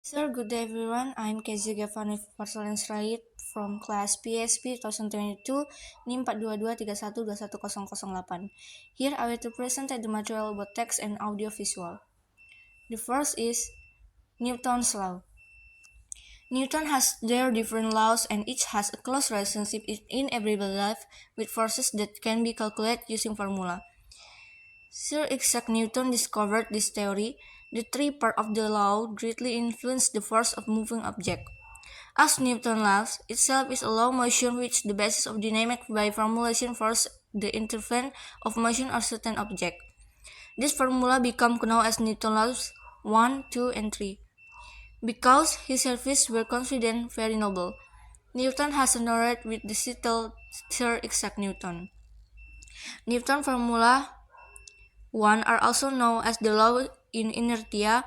Sir, good day everyone. I'm Kezia Gavani Parsalens Rait from class PSP 2022 NIM 42231210008. Here I will to present the material about text and audio visual. The first is Newton's law. Newton has their different laws and each has a close relationship in everyday life with forces that can be calculated using formula. Sir Isaac Newton discovered this theory. The three parts of the law greatly influence the force of moving object. As Newton's law itself is a law of motion which the basis of dynamics by formulation force the interference of motion or certain object. This formula became known as Newton's laws 1, 2, and 3. Because his services were confident very noble, Newton has honored with the title Sir Isaac Newton. Newton formula 1 are also known as the law in inertia.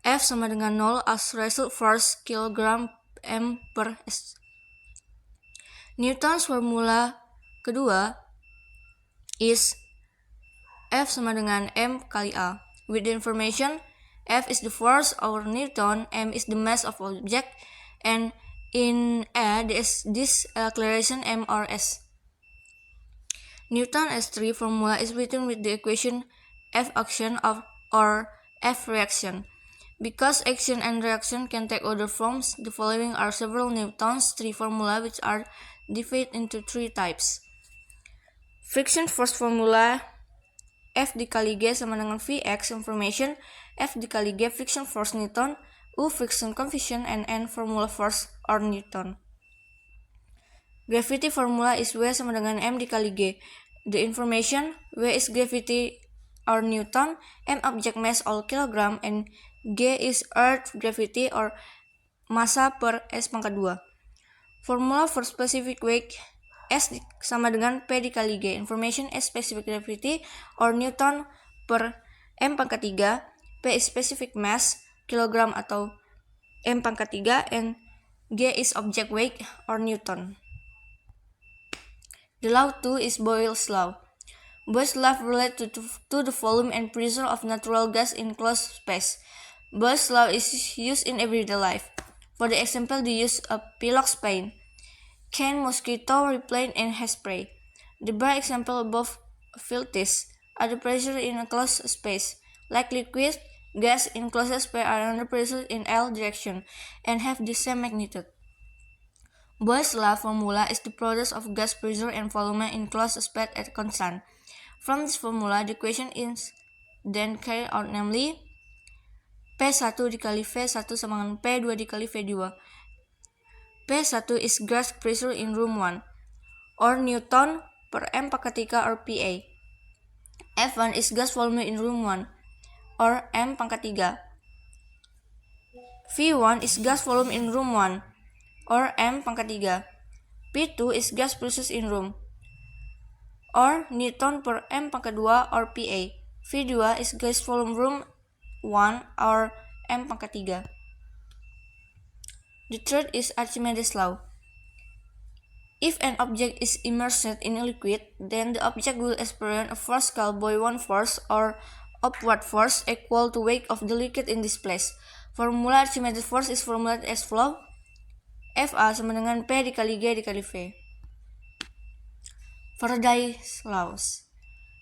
F sama dengan 0 as result force kilogram m per s. Newton's formula kedua is F sama dengan m kali A. With the information, F is the force over Newton, m is the mass of object, and in A this acceleration m or s. Newton S3 formula is written with the equation F action or F reaction. Because action and reaction can take other forms, the following are several Newton's three formula which are divided into three types. Friction force formula F dikali G sama dengan Vx information, F dikali G friction force Newton, U friction coefficient, and N formula force or Newton. Gravity formula is W sama dengan M dikali G. The information, W is gravity or Newton, M object mass or kilogram, and G is earth gravity or massa per S pangkat 2. Formula for specific weight, S sama dengan P dikali G. Information is specific gravity or Newton per M pangkat 3, P is specific mass, kilogram atau M pangkat 3, and G is object weight or Newton. The law 2 is Boyle's law. Boyle's law relates to the volume and pressure of natural gas in closed space. Boyle's law is used in everyday life. For the example, the use of pilox paint, cane, mosquito repellent, and hairspray. The bar example above filters are the pressure in a closed space, like liquid gas in closed space are under pressure in L direction and have the same magnitude. Boyle's law formula is the product of gas pressure and volume in closed space at constant. From this formula, the equation is then carried out, namely P1 dikali V1 sama dengan P2 dikali V2. P1 is gas pressure in room 1, or Newton per M pangkat 3 or PA. F1 is gas volume in room 1, or M pangkat 3. V1 is gas volume in room 1, or M pangkat 3. P2 is gas pressure in room, or Newton per M pangkat 2 or PA. V2 is gas volume room 1 or M pangkat 3. The third is Archimedes' law. If an object is immersed in a liquid, then the object will experience a force called buoyant force or upward force equal to weight of the liquid in this place. Formula Archimedes force is formulated as follows. Fa sama dengan P dikali G dikali V. Faraday's laws.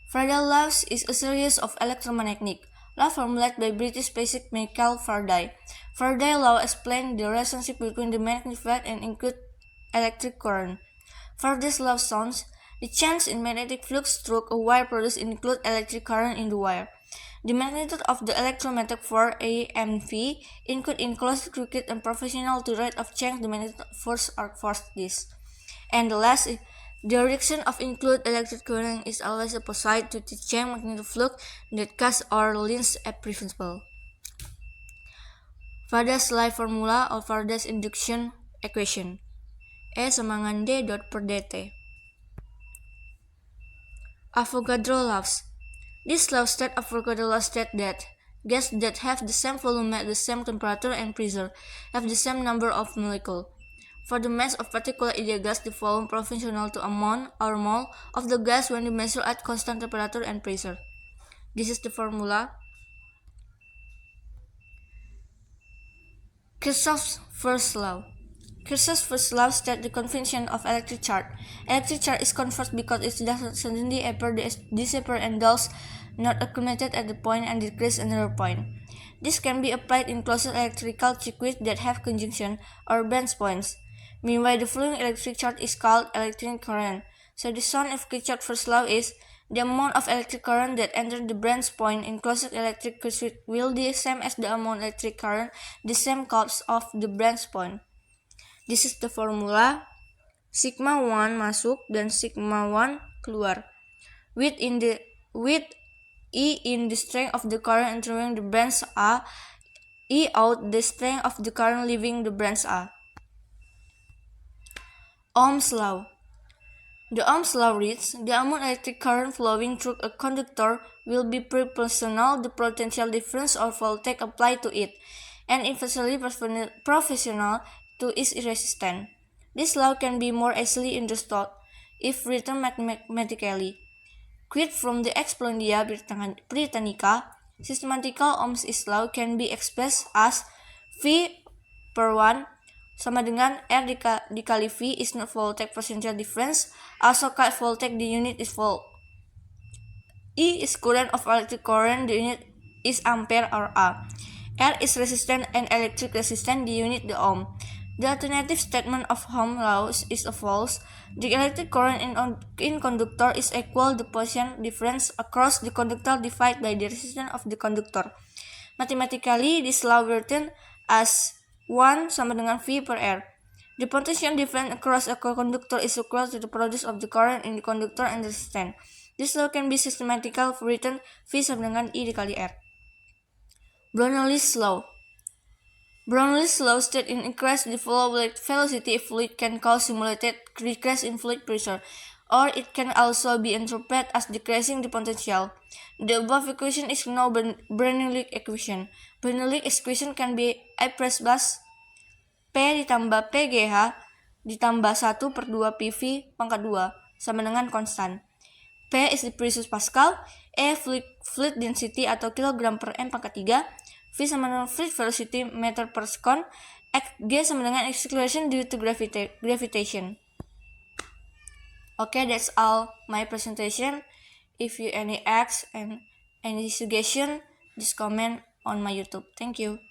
Faraday's laws is a series of electromagnetic law formulated by British physicist Michael Faraday. Faraday's law explains the relationship between the magnetic field and include electric current. Faraday's law shows the change in magnetic flux through a wire produces include electric current in the wire. The magnitude of the electromagnetic force A and V include in closed circuit and professional to rate of change the magnetic force or force this. And the last, the direction of include electric current is always opposite to the change magnetic flux that causes or Lenz's principle. Faraday's law formula or Faraday's induction equation. E sama dengan D dot per dt. Avogadro laws. This law states Avogadro law states that gases that have the same volume at the same temperature and pressure have the same number of molecules. For the mass of particular ideal gas, the volume proportional to amount or mole of the gas when measured at constant temperature and pressure. This is the formula. Kirchhoff's first law. Kirchhoff's first law states the convention of electric charge. Electric charge is conserved because it doesn't suddenly appear, disappear, and does not accumulate at the point and decrease another point. This can be applied in closed electrical circuits that have conjunction or branch points. Meanwhile, the flowing electric charge is called electric current. So the sum of Kirchhoff's first law is the amount of electric current that enters the branch point in closed electric circuit will be the same as the amount of electric current the same comes of the branch point. This is the formula. Sigma 1 masuk dan sigma 1 keluar. With E in the strength of the current entering the branch A, E out the strength of the current leaving the branch A. Ohm's law. The Ohm's law reads, the amount of electric current flowing through a conductor will be proportional to the potential difference or voltage applied to it, and inversely proportional to its resistance. This law can be more easily understood if written mathematically. Quote from the Explodia Britannica, systematical Ohm's law can be expressed as V per 1 sama dengan R dikali V is not voltage potential difference, also called voltage, the unit is volt. E is current of electric current, the unit is ampere or A. R is resistance and electric resistance, the unit the ohm. The alternative statement of Ohm's law is false. The electric current in conductor is equal to the potential difference across the conductor divided by the resistance of the conductor. Mathematically, this law written as 1 sama dengan V per R. The potential difference across a conductor is equal to the product of the current in the conductor and the resistance. This law can be systematically written V sama dengan E dikali R. Bernoulli's law. Bernoulli's law states in increase the flow velocity of fluid can cause simulated decrease in fluid pressure, or it can also be interpreted as decreasing the potential. The above equation is known Bernoulli equation. Bernoulli equation can be expressed as P ditambah PGH ditambah 1 per 2 PV pangkat 2 sama dengan konstan. P is the precious Pascal, E fluid density atau kilogram per M pangkat 3, V sama dengan fluid velocity meter per second, G sama dengan acceleration due to gravitation. Okay, that's all my presentation. If you any ask and any suggestion, just comment on my YouTube. Thank you.